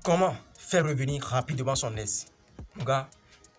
Comment faire revenir rapidement son ex? Mon gars,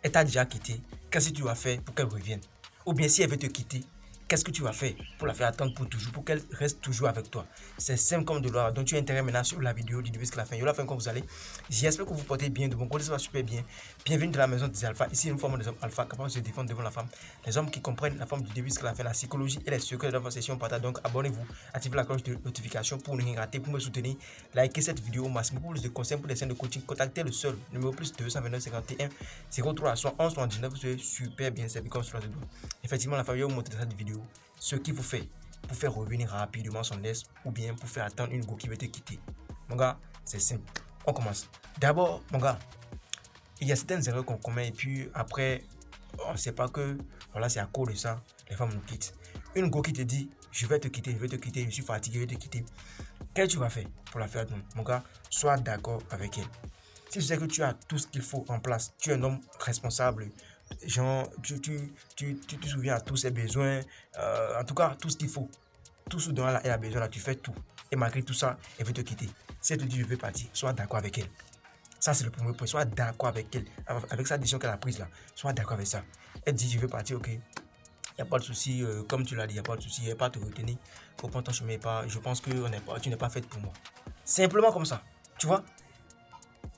elle t'a déjà quitté. Qu'est-ce que tu vas faire pour qu'elle revienne? Ou bien si elle veut te quitter, qu'est-ce que tu vas faire pour la faire attendre pour toujours, pour qu'elle reste toujours avec toi? C'est simple comme de l'or. Donc tu as intérêt maintenant sur la vidéo du début jusqu'à la fin. Yo la fin quand vous allez. J'espère que vous portez bien. De mon côté, ça va super bien. Bienvenue dans la maison des alphas. Ici, une forme des hommes alpha capables de se défendre devant la femme. Les hommes qui comprennent la forme du début jusqu'à la fin, la psychologie et les secrets de votre session partage. Donc abonnez-vous, activez la cloche de notification pour ne rien rater, pour me soutenir. Likez cette vidéo au maximum pour plus de conseils pour les scènes de coaching. Contactez le seul numéro plus 229 51 03 71 79. Vous êtes super bien servi comme cela de doigt. Effectivement, la famille va vous montrer dans cette vidéo ce qu'il vous fait pour faire revenir rapidement son ex ou bien pour faire attendre une go qui veut te quitter. Mon gars, c'est simple. On commence. D'abord, mon gars, il y a certaines erreurs qu'on commet et puis après, on ne sait pas que voilà, c'est à cause de ça, les femmes nous quittent. Une go qui te dit, je vais te quitter, je suis fatigué, je vais te quitter. Qu'est-ce que tu vas faire pour la faire attendre? Mon gars, sois d'accord avec elle. Si tu sais que tu as tout ce qu'il faut en place, tu es un homme responsable, genre, tu te souviens à tous ses besoins, en tout cas, tout ce qu'il faut, tout ce dont elle a besoin, là, tu fais tout. Et malgré tout ça, elle veut te quitter. Si elle te dit, je veux partir, sois d'accord avec elle. Ça, c'est le premier point. Sois d'accord avec elle, avec sa décision qu'elle a prise là. Sois d'accord avec ça. Elle dit, je veux partir, ok. Il n'y a pas de souci, comme tu l'as dit, il n'y a pas de souci, il n'y a pas à te retenir. Faut prendre ton chemin, je pense que tu n'es pas faite pour moi. Simplement comme ça. Tu vois?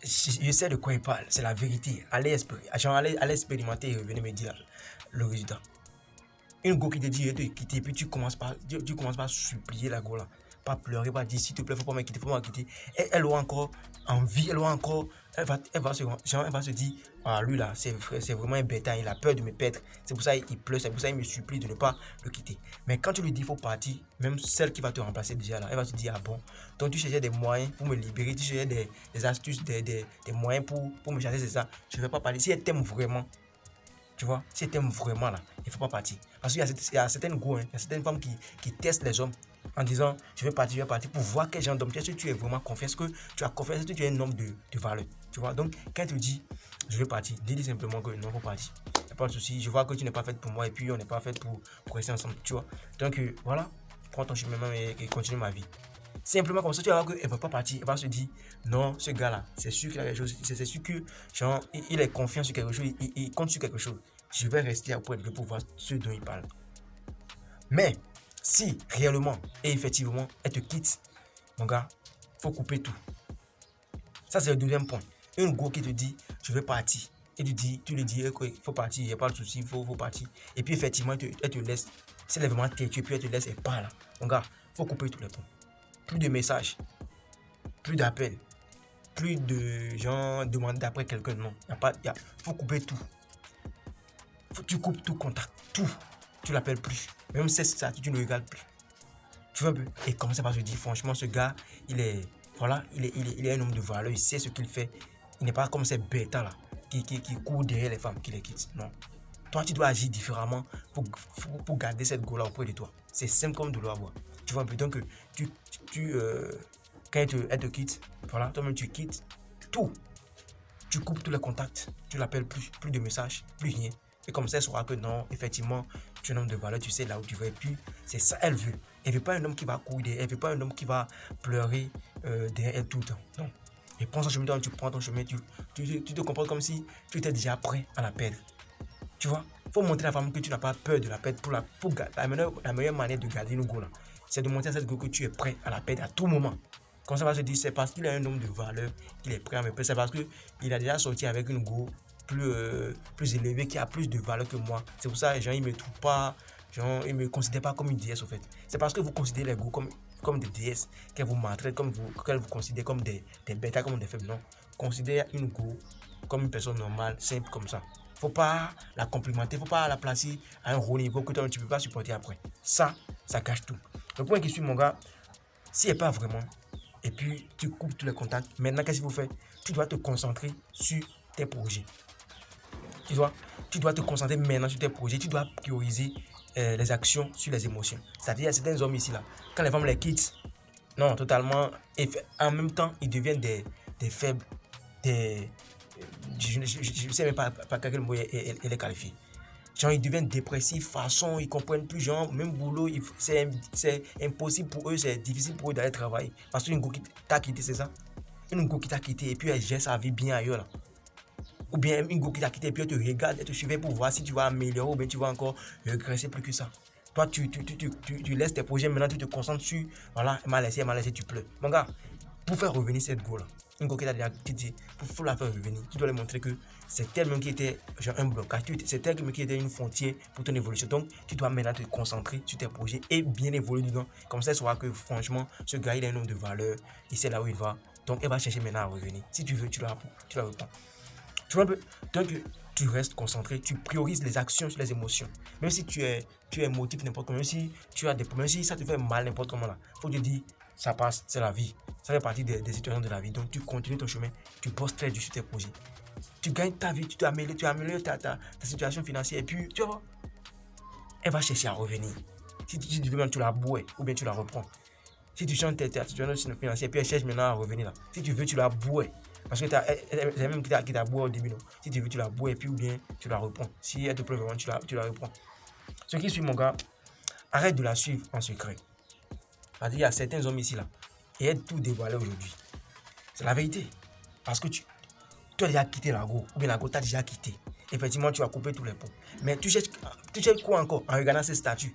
Je sais de quoi il parle, c'est la vérité. Allez expérimenter et revenez me dire le résultat. Une go qui te dit de te quitter, puis tu commences par supplier la go là. Pas pleurer, pas dire s'il te plaît, faut pas me quitter, faut pas me quitter. Et elle aura encore envie, elle va se dire, ah lui là, c'est vraiment un bêta, il a peur de me perdre. C'est pour ça qu'il pleure, c'est pour ça qu'il me supplie de ne pas le quitter. Mais quand tu lui dis faut partir, même celle qui va te remplacer déjà là, elle va se dire, ah bon, donc tu cherchais des moyens pour me libérer, tu cherchais des astuces, des moyens pour me chasser, c'est ça. Je ne vais pas parler. Si elle t'aime vraiment, tu vois, si tu aimes vraiment là, il ne faut pas partir. Parce qu'il y a certaines go, il y a certaines femmes qui testent les hommes en disant je vais partir pour voir quel genre d'homme tu es. Est-ce que tu es vraiment confiant, est-ce que tu as confiance, est-ce que tu es un homme de valeur. Tu vois, donc quand elle te dit je vais partir, dis simplement que non, il faut partir. Il n'y a pas de souci, je vois que tu n'es pas faite pour moi et puis on n'est pas fait pour rester ensemble. Tu vois, donc voilà, prends ton chemin et continue ma vie. Simplement comme ça, tu vas voir qu'elle ne va pas partir. Elle va se dire, non, ce gars-là, c'est sûr qu'il a quelque chose. C'est sûr que, genre, il est confiant sur quelque chose, il compte sur quelque chose. Je vais rester auprès de lui pour voir ce dont il parle. Mais, si réellement et effectivement, elle te quitte, mon gars, il faut couper tout. Ça, c'est le deuxième point. Une go qui te dit, je vais partir. Et tu lui dis, il faut partir, il n'y a pas de souci, il faut partir. Et puis, effectivement, elle te laisse. Si elle est vraiment têtue, puis elle te laisse, elle part là. Mon gars, il faut couper tous les points. Plus de messages, plus d'appels, plus de gens demandent d'après quelqu'un. Non, faut couper tout. Tu coupes tout contact, tout. Tu l'appelles plus. Même si c'est ça, tu ne le regardes plus. Tu vois un peu. Et commencer par se dire, franchement, ce gars, il est un homme de valeur, il sait ce qu'il fait. Il n'est pas comme ces bêtas là qui courent derrière les femmes qui les quittent. Non. Toi, tu dois agir différemment pour garder cette go là auprès de toi. C'est simple comme de l'eau à boire. Tu vois un peu. Donc, quand elle te quitte, voilà, toi-même tu quittes tout. Tu coupes tous les contacts, tu l'appelles plus de messages, plus rien. Et comme ça, elle saura que non, effectivement, tu es un homme de valeur, tu sais là où tu vas. Et puis, c'est ça, elle veut. Elle ne veut pas un homme qui va courir, elle ne veut pas un homme qui va pleurer derrière elle tout le temps. Non. Et prends ton chemin, tu prends ton chemin, tu te comportes comme si tu étais déjà prêt à la perdre. Tu vois, il faut montrer à la femme que tu n'as pas peur de la perdre. La meilleure manière de garder une go là, c'est de montrer à cette go que tu es prêt à la perdre à tout moment. Comme ça va se dire, c'est parce qu'il est un homme de valeur qu'il est prêt à me perdre. C'est parce qu'il a déjà sorti avec une go plus élevée, qui a plus de valeur que moi. C'est pour ça, genre, il ne me trouve pas, genre, il ne me considère pas comme une déesse au fait. C'est parce que vous considérez les go comme des déesses, qu'elles vous maltraitent, qu'elles vous considèrent comme des bêtas, comme des faibles. Non, considère une go comme une personne normale, simple comme ça. Faut pas la complimenter, faut pas la placer à un haut niveau que toi tu peux pas supporter après. Ça cache tout. Le point qui suit, mon gars, si elle pas vraiment, et puis tu coupes tous les contacts, maintenant qu'est-ce qu'il faut faire? Tu dois te concentrer sur tes projets. Tu dois te concentrer maintenant sur tes projets, tu dois prioriser les actions sur les émotions. C'est-à-dire, il y a certains hommes ici là, quand les femmes les quittent, non, totalement, et en même temps, ils deviennent des faibles, je ne sais même pas quel mot elle est qualifiée. Genre, ils deviennent dépressifs, façon, ils comprennent plus, genre, même boulot, c'est impossible pour eux, c'est difficile pour eux d'aller travailler. Parce qu'une go qui t'a quitté, c'est ça. Une go qui t'a quitté et puis elle gère sa vie bien ailleurs là. Ou bien une go qui t'a quitté et puis elle te regarde, elle te suivait pour voir si tu vas améliorer ou bien tu vas encore regresser plus que ça. Toi, tu laisses tes projets, maintenant tu te concentres sur, voilà, elle m'a laissé, tu pleures. Mon gars, pour faire revenir cette go là, une go qui t'a déjà quitté, pour la faire revenir, tu dois lui montrer que c'est elle-même qui était genre un blocage, c'est elle-même qui était une frontière pour ton évolution. Donc, tu dois maintenant te concentrer sur tes projets et bien évoluer dedans. Comme ça, elle saura que franchement, ce gars, il a un homme de valeur, il sait là où il va. Donc, elle va chercher maintenant à revenir. Si tu veux, tu la reprends. Tu vois un peu? Donc, tu restes concentré, tu priorises les actions sur les émotions. Même si tu es émotif n'importe comment, même si tu as des problèmes, même si ça te fait mal n'importe comment là, faut te dire, ça passe, c'est la vie. Ça fait partie des situations de la vie. Donc, tu continues ton chemin, tu bosses très dur sur tes projets. Tu gagnes ta vie, tu améliores ta situation financière et puis, tu vois, elle va chercher à revenir. Si tu veux même, tu la bouais ou bien tu la reprends. Si tu chantes ta situation financière et puis elle cherche maintenant à revenir là. Si tu veux, tu la bouais. Parce que c'est même qui t'a boué au début. Non? Si tu veux, tu la bouais et puis ou bien tu la reprends. Si elle te plaît vraiment, tu la reprends. Ce qui suit, mon gars, arrête de la suivre en secret. Parce qu'il y a certains hommes ici là. Et elle tout dévoilé aujourd'hui. C'est la vérité. Parce que tu as déjà quitté la go. Ou bien la go t'a déjà quitté. Effectivement, tu as coupé tous les ponts. Mais tu cherches quoi encore en regardant ces statuts?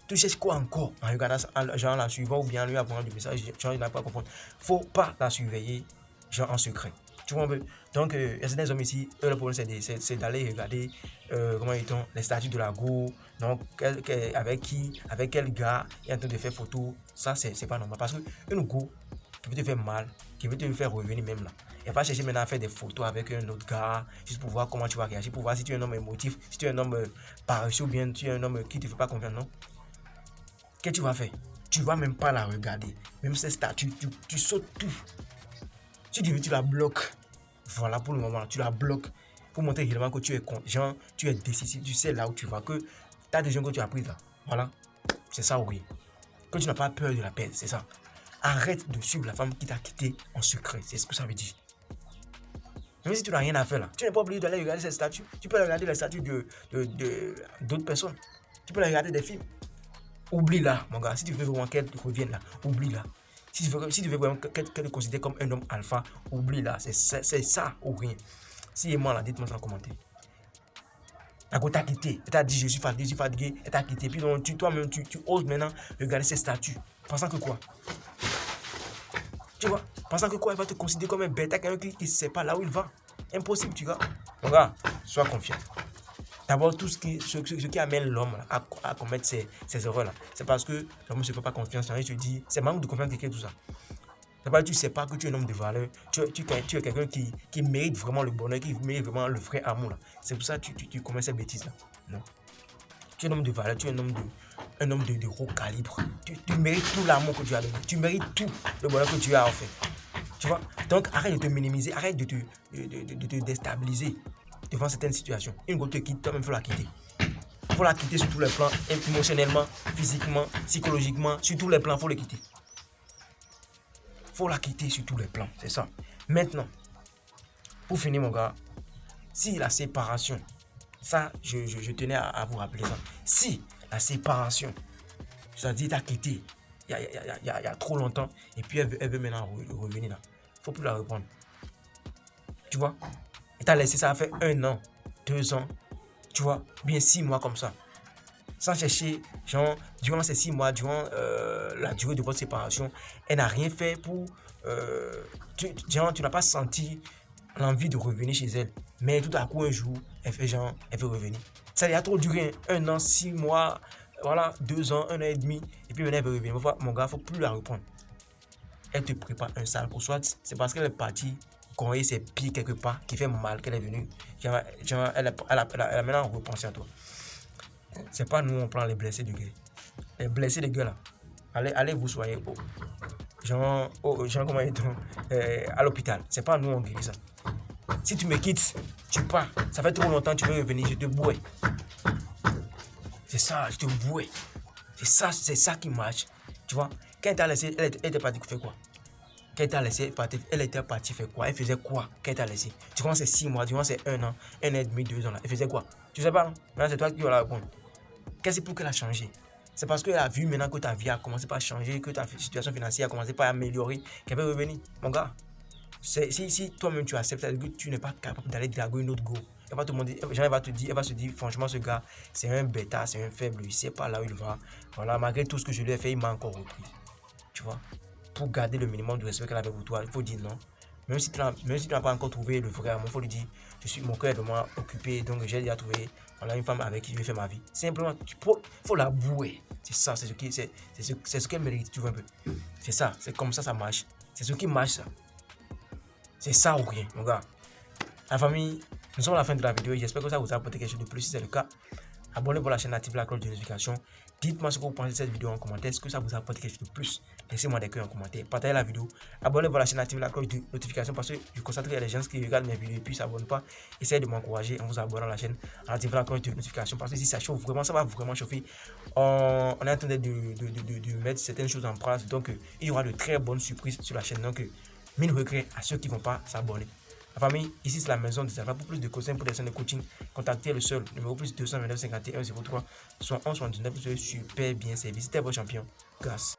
Tu cherches quoi encore en regardant genre la suivant ou bien lui apprendre du message, genre il n'a pas compris. Faut pas la surveiller genre en secret. Tu vois un peu? Donc, il y a certains hommes ici, eux, le problème, c'est d'aller regarder, comment dit-on, les statuts de la go, donc, avec quel gars il est en train de faire photo. Ça, c'est pas normal. Parce qu'une go qui veut te faire mal, qui veut te faire revenir même là, elle va chercher maintenant à faire des photos avec un autre gars, juste pour voir comment tu vas réagir, pour voir si tu es un homme émotif, si tu es un homme paresseux ou bien tu es un homme qui ne te fait pas confiance, non? Qu'est-ce que tu vas faire? Tu vas même pas la regarder. Même ces statuts, tu sautes tout. Si tu veux, tu la bloques. Voilà, pour le moment, tu la bloques. Pour montrer réellement que tu es genre, tu es décisif, tu sais là où tu vas, que tu as des gens que tu as pris là. Voilà. C'est ça, oui. Que tu n'as pas peur de la perdre, c'est ça. Arrête de suivre la femme qui t'a quitté en secret. C'est ce que ça veut dire. Même si tu n'as rien à faire là, tu n'es pas obligé d'aller regarder ces statuts. Tu peux regarder les statuts d'autres personnes. Tu peux regarder des films. Oublie-la, mon gars. Si tu veux vraiment qu'elle revienne là, oublie-la. Si tu veux vraiment qu'elle te considère comme un homme alpha, oublie-la. C'est ça ou rien. Si et moi là, dites-moi ça en commentaire. Elle t'a quitté. Elle t'a dit je suis fatigué. Elle t'a quitté. Puis donc, toi-même, tu oses maintenant regarder ses statuts. Pensant que quoi? Tu vois? Pensant que quoi? Elle va te considérer comme un bêta, quelqu'un qui ne sait pas là où il va. Impossible, tu vois. Mon gars, sois confiant. D'abord, ce qui amène l'homme à commettre ces erreurs-là, c'est parce que l'homme ne se fait pas confiance. Il se dit, c'est manque de confiance qui crée tout ça. D'abord, tu ne sais pas que tu es un homme de valeur. Tu es quelqu'un qui mérite vraiment le bonheur, qui mérite vraiment le vrai amour. C'est pour ça que tu commets ces bêtises-là. Non. Tu es un homme de valeur, tu es un homme de haut calibre. Tu mérites tout l'amour que tu as donné. Tu mérites tout le bonheur que tu as offert. Tu vois? Donc, arrête de te minimiser, arrête de te déstabiliser devant certaines situations. Une go te quitte, toi-même, il faut la quitter. Il faut la quitter sur tous les plans, émotionnellement, physiquement, psychologiquement, sur tous les plans, il faut la quitter. Il faut la quitter sur tous les plans, c'est ça. Maintenant, pour finir, mon gars, si la séparation, ça, je tenais à vous rappeler ça. Si la séparation, c'est-à-dire t'as quitté il y a trop longtemps, et puis elle veut maintenant revenir là, il ne faut plus la reprendre. Tu vois? Et t'as laissé ça faire 1 an, 2 ans, tu vois, bien 6 mois comme ça. Sans chercher, genre, durant ces 6 mois, durant la durée de votre séparation, elle n'a rien fait pour... tu n'as pas senti l'envie de revenir chez elle. Mais tout à coup, un jour, elle veut revenir. Ça a trop duré, 1 an, 6 mois, voilà, 2 ans, 1 an et demi, et puis maintenant elle veut revenir. Mon gars, il ne faut plus la reprendre. Elle te prépare un sale coup. Soit c'est parce qu'elle est partie corroyer ses pieds quelque part qui fait mal qu'elle est venue. Elle a maintenant repensé à toi. C'est pas nous on prend les blessés de guerre. Les blessés de guerre là, allez vous soigner genre comment à l'hôpital. C'est pas nous on guérit ça. Si tu me quittes, tu pars. Ça fait trop longtemps, tu veux revenir, je te bouais. C'est ça, je te bouais. C'est ça qui marche. Tu vois, quand elle t'a laissé, elle était partie faire quoi? Quand elle t'a laissé partir, elle était partie faire quoi? Elle faisait quoi quand elle t'a laissé? Durant ces 6 mois, durant ces 1 an, 1 an et demi, 2 ans là, elle faisait quoi? Tu sais pas, non? Maintenant c'est toi qui vas la répondre. Qu'est-ce pour qu'elle a changé? C'est parce qu'elle a vu maintenant que ta vie a commencé par changer, que ta situation financière a commencé par améliorer, qu'elle veut revenir. Mon gars, si toi-même tu acceptes que tu n'es pas capable d'aller draguer une autre go, elle va te demander, elle va se dire, franchement, ce gars, c'est un bêta, c'est un faible, il sait pas là où il va. Voilà, malgré tout ce que je lui ai fait, il m'a encore repris. Tu vois, pour garder le minimum de respect qu'elle avait pour toi, il faut dire non. Même si tu n'as pas encore trouvé le vrai amour, il faut lui dire, mon cœur est vraiment occupé, donc j'ai déjà trouvé voilà, une femme avec qui je vais faire ma vie. Simplement, il faut l'avouer. C'est ça, c'est ce qu'elle mérite, tu vois un peu. C'est ça, c'est comme ça marche. C'est ce qui marche, ça. C'est ça ou rien, mon gars. La famille, nous sommes à la fin de la vidéo. J'espère que ça vous a apporté quelque chose de plus. Si c'est le cas, abonnez-vous à la chaîne, activez la cloche de notification. Dites-moi ce que vous pensez de cette vidéo en commentaire. Est-ce que ça vous a apporté quelque chose de plus? Laissez-moi des cœurs en commentaire. Partagez la vidéo. Abonnez-vous à la chaîne, activez la cloche de notification parce que je constate qu'il y a des gens qui regardent mes vidéos et puis ne s'abonnent pas. Essayez de m'encourager en vous abonnant à la chaîne, en activant la cloche de notification parce que si ça chauffe vraiment, ça va vraiment chauffer. On est en train de mettre certaines choses en place. Donc, il y aura de très bonnes surprises sur la chaîne. Donc, mille regrets à ceux qui ne vont pas s'abonner. La famille, ici c'est la maison des enfants. Pour plus de conseils, pour des séances de coaching, contactez le seul numéro plus 229 51 03 71 79. Vous serez super bien servi. C'était votre champion. Grâce.